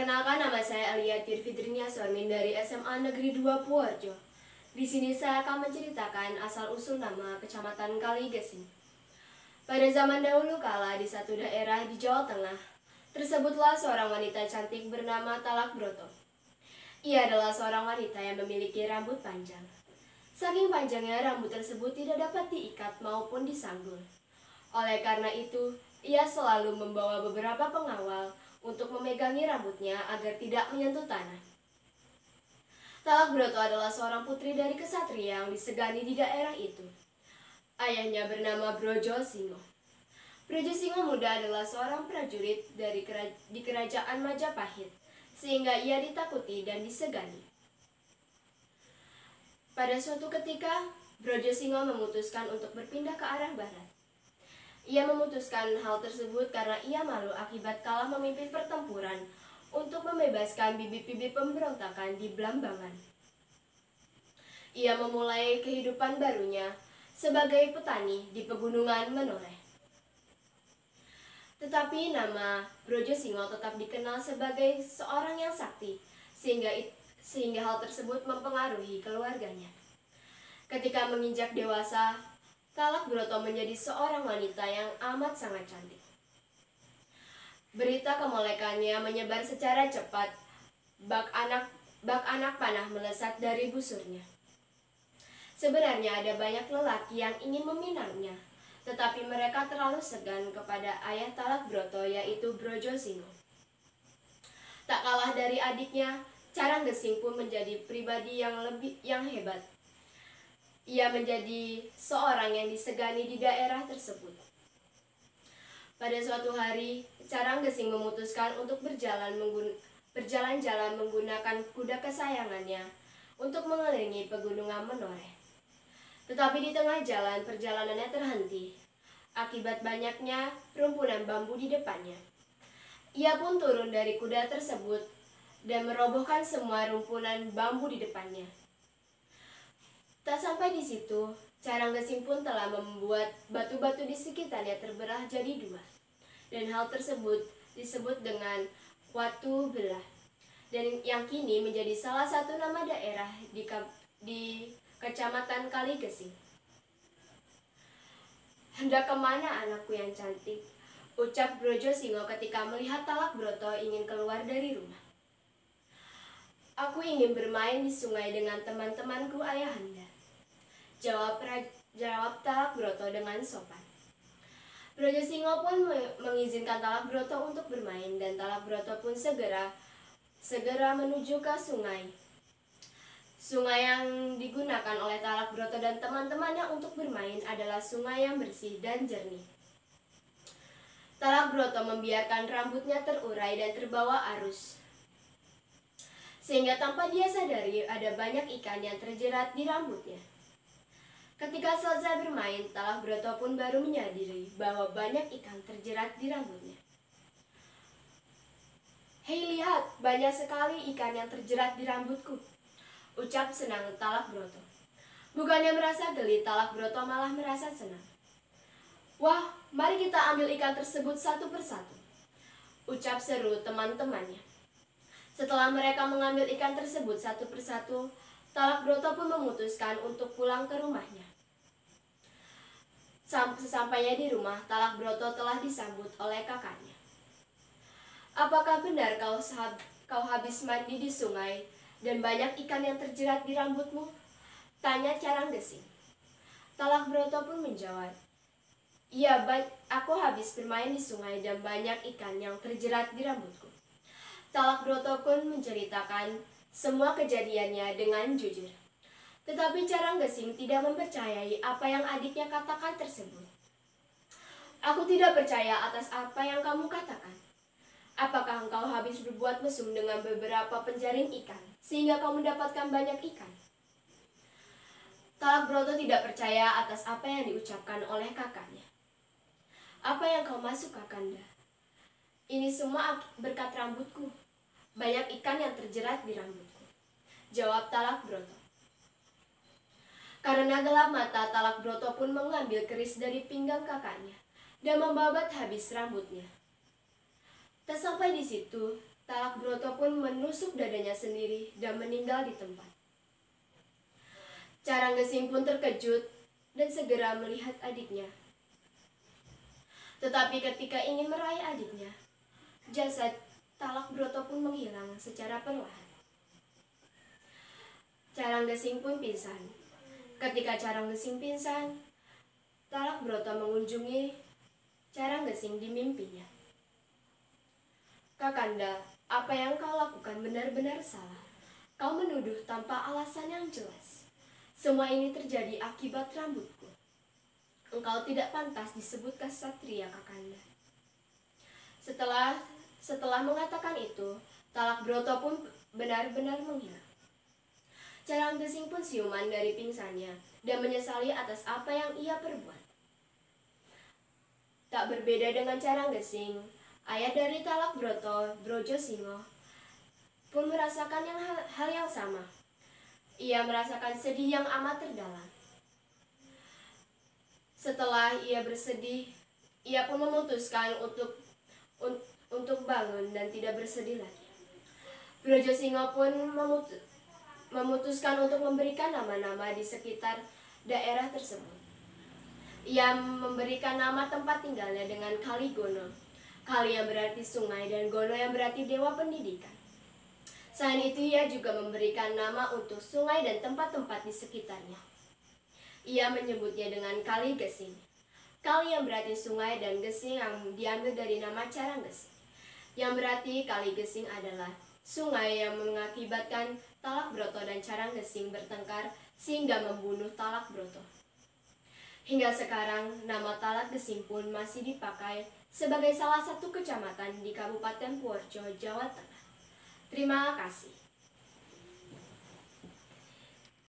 Perkenalkan, nama saya Alia Tirfidrinia Sormin dari SMA Negeri 2 Purworejo. Di sini saya akan menceritakan asal-usul nama Kecamatan Kaligesing. Pada zaman dahulu kala di satu daerah di Jawa Tengah, tersebutlah seorang wanita cantik bernama Talak Broto. Ia adalah seorang wanita yang memiliki rambut panjang. Saking panjangnya rambut tersebut tidak dapat diikat maupun disanggul. Oleh karena itu, ia selalu membawa beberapa pengawal untuk memegangi rambutnya agar tidak menyentuh tanah. Talak Broto adalah seorang putri dari kesatria yang disegani di daerah itu. Ayahnya bernama Brojo Singo. Brojo Singo muda adalah seorang prajurit di kerajaan Majapahit, sehingga ia ditakuti dan disegani. Pada suatu ketika, Brojo Singo memutuskan untuk berpindah ke arah barat. Ia memutuskan hal tersebut karena ia malu akibat kalah memimpin pertempuran untuk membebaskan bibit-bibit pemberontakan di Blambangan. Ia memulai kehidupan barunya sebagai petani di pegunungan Menoreh. Tetapi nama Brojo Singo tetap dikenal sebagai seorang yang sakti, sehingga hal tersebut mempengaruhi keluarganya. Ketika menginjak dewasa, Talak Broto menjadi seorang wanita yang amat sangat cantik. Berita kemolekannya menyebar secara cepat. Bak anak panah melesat dari busurnya. Sebenarnya ada banyak lelaki yang ingin meminangnya, tetapi mereka terlalu segan kepada ayah Talak Broto, yaitu Brojo Singo. Tak kalah dari adiknya, Caranggesing pun menjadi pribadi yang hebat. Ia menjadi seorang yang disegani di daerah tersebut. Pada suatu hari, Caranggesing memutuskan untuk berjalan-jalan menggunakan kuda kesayangannya untuk mengelilingi pegunungan Menoreh. Tetapi di tengah jalan perjalanannya terhenti akibat banyaknya rumpunan bambu di depannya. Ia pun turun dari kuda tersebut dan merobohkan semua rumpunan bambu di depannya. Tak sampai di situ, Caranggesing pun telah membuat batu-batu di sekitarnya terbelah jadi dua. Dan hal tersebut disebut dengan Watu Belah. Dan yang kini menjadi salah satu nama daerah di Kecamatan Kaligesing. "Hendak kemana anakku yang cantik?" ucap Brojo Singo ketika melihat Talak Broto ingin keluar dari rumah. "Aku ingin bermain di sungai dengan teman-temanku ayahanda," jawab Talak Broto dengan sopan. Brojo Singo pun mengizinkan Talak Broto untuk bermain, dan Talak Broto pun segera menuju ke sungai. Sungai yang digunakan oleh Talak Broto dan teman-temannya untuk bermain adalah sungai yang bersih dan jernih. Talak Broto membiarkan rambutnya terurai dan terbawa arus, sehingga tanpa dia sadari ada banyak ikan yang terjerat di rambutnya. Ketika selesai bermain, Talak Broto pun baru menyadari bahwa banyak ikan terjerat di rambutnya. "Hei, lihat, banyak sekali ikan yang terjerat di rambutku," ucap senang Talak Broto. Bukannya merasa geli, Talak Broto malah merasa senang. "Wah, mari kita ambil ikan tersebut satu persatu," ucap seru teman-temannya. Setelah mereka mengambil ikan tersebut satu persatu, Talak Broto pun memutuskan untuk pulang ke rumahnya. Sesampainya di rumah, Talak Broto telah disambut oleh kakaknya. "Apakah benar kau habis mandi di sungai dan banyak ikan yang terjerat di rambutmu?" tanya Caranggesing. Talak Broto pun menjawab, "Iya, aku habis bermain di sungai dan banyak ikan yang terjerat di rambutku." Talak Broto pun menceritakan semua kejadiannya dengan jujur. Tetapi Caranggesing tidak mempercayai apa yang adiknya katakan tersebut. "Aku tidak percaya atas apa yang kamu katakan. Apakah engkau habis berbuat mesum dengan beberapa penjaring ikan, sehingga kau mendapatkan banyak ikan?" Talak Broto tidak percaya atas apa yang diucapkan oleh kakaknya. "Apa yang kau maksud, Kakanda? Ini semua berkat rambutku. Banyak ikan yang terjerat di rambutku," jawab Talak Broto. Karena gelap mata, Talak Broto pun mengambil keris dari pinggang kakaknya dan membabat habis rambutnya. Tak sampai di situ, Talak Broto pun menusuk dadanya sendiri dan meninggal di tempat. Caranggesing pun terkejut dan segera melihat adiknya. Tetapi ketika ingin meraih adiknya, jasad Talak Broto pun menghilang secara perlahan. Caranggesing pun pingsan. Ketika Caranggesing pingsan, Talak Broto mengunjungi Caranggesing di mimpinya. "Kakanda, apa yang kau lakukan benar-benar salah. Kau menuduh tanpa alasan yang jelas. Semua ini terjadi akibat rambutku. Engkau tidak pantas disebut ksatria, Kakanda." Setelah mengatakan itu, Talak Broto pun benar-benar menghilang. Caranggesing pun siuman dari pingsannya dan menyesali atas apa yang ia perbuat. Tak berbeda dengan Caranggesing, ayah dari Talak Broto, Brojosingo, pun merasakan hal yang sama. Ia merasakan sedih yang amat terdalam. Setelah ia bersedih, ia pun memutuskan untuk bangun dan tidak bersedih lagi. Brojosingo pun memutuskan untuk memberikan nama-nama di sekitar daerah tersebut. Ia memberikan nama tempat tinggalnya dengan Kaligono. Kali yang berarti sungai dan Gono yang berarti dewa pendidikan. Selain itu, ia juga memberikan nama untuk sungai dan tempat-tempat di sekitarnya. Ia menyebutnya dengan Kali Gesing. Kali yang berarti sungai dan Gesing yang diambil dari nama Caranggesing, yang berarti Kali Gesing adalah sungai yang mengakibatkan Talak Broto dan Caranggesing bertengkar sehingga membunuh Talak Broto. Hingga sekarang, nama Talak Gesing pun masih dipakai sebagai salah satu kecamatan di Kabupaten Purworejo, Jawa Tengah. Terima kasih.